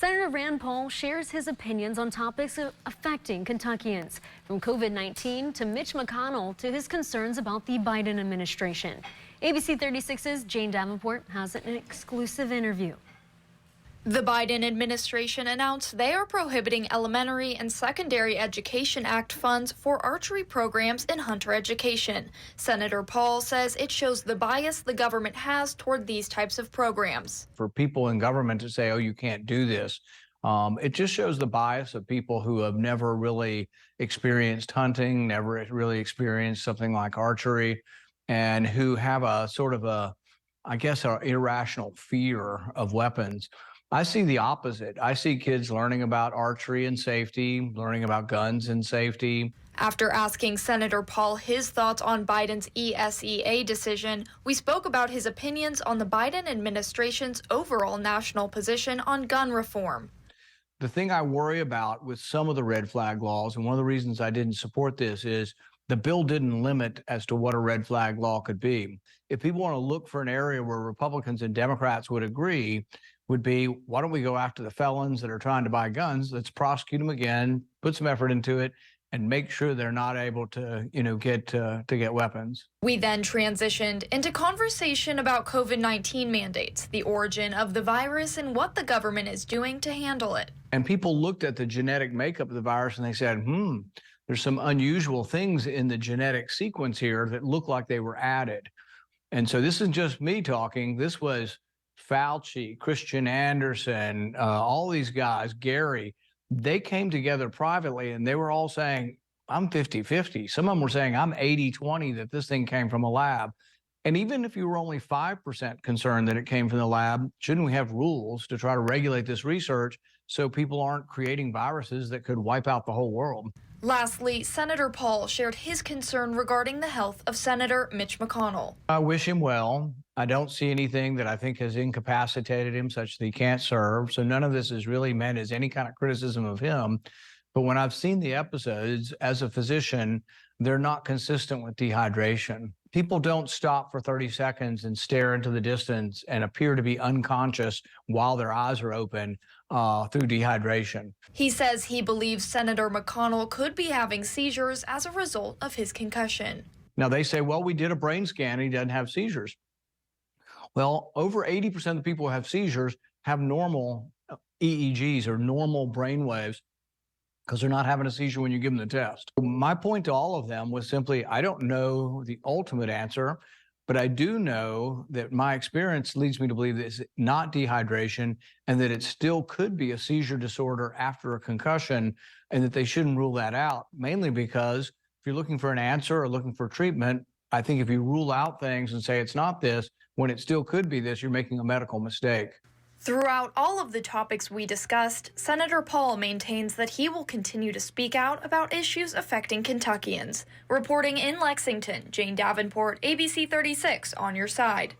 Senator Rand Paul shares his opinions on topics affecting Kentuckians, from COVID-19 to Mitch McConnell to his concerns about the Biden administration. ABC 36's Jane Davenport has an exclusive interview. The Biden administration announced they are prohibiting Elementary and Secondary Education Act funds for archery programs in hunter education. Senator Paul says it shows the bias the government has toward these types of programs. For people in government to say, oh, you can't do this, it just shows the bias of people who have never really experienced hunting, never really experienced something like archery, and who have a sort of an irrational fear of weapons. I see the opposite. I see kids learning about archery and safety, learning about guns and safety. After asking Senator Paul his thoughts on Biden's ESEA decision, we spoke about his opinions on the Biden administration's overall national position on gun reform. The thing I worry about with some of the red flag laws, and one of the reasons I didn't support this, is the bill didn't limit as to what a red flag law could be. If people want to look for an area where Republicans and Democrats would agree, would be, why don't we go after the felons that are trying to buy guns? Let's prosecute them again, put some effort into it, and make sure they're not able to, get weapons. We then transitioned into conversation about COVID-19 mandates, the origin of the virus, and what the government is doing to handle it. And people looked at the genetic makeup of the virus and they said, there's some unusual things in the genetic sequence here that look like they were added. And so this isn't just me talking. This was Fauci, Christian Anderson, all these guys, Gary, they came together privately and they were all saying, I'm 50-50. Some of them were saying I'm 80-20 that this thing came from a lab. And even if you were only 5% concerned that it came from the lab, shouldn't we have rules to try to regulate this research so people aren't creating viruses that could wipe out the whole world? Lastly, Senator Paul shared his concern regarding the health of Senator Mitch McConnell. I wish him well. I don't see anything that I think has incapacitated him such that he can't serve. So none of this is really meant as any kind of criticism of him. But when I've seen the episodes as a physician, they're not consistent with dehydration. People don't stop for 30 seconds and stare into the distance and appear to be unconscious while their eyes are open through dehydration. He says he believes Senator McConnell could be having seizures as a result of his concussion. Now they say, well, we did a brain scan and he doesn't have seizures. Well, over 80% of the people who have seizures have normal EEGs or normal brain waves because they're not having a seizure when you give them the test. My point to all of them was simply, I don't know the ultimate answer, but I do know that my experience leads me to believe that it's not dehydration and that it still could be a seizure disorder after a concussion and that they shouldn't rule that out, mainly because if you're looking for an answer or looking for treatment, I think if you rule out things and say it's not this, when it still could be this, you're making a medical mistake. Throughout all of the topics we discussed, Senator Paul maintains that he will continue to speak out about issues affecting Kentuckians. Reporting in Lexington, Jane Davenport, ABC 36 on your side.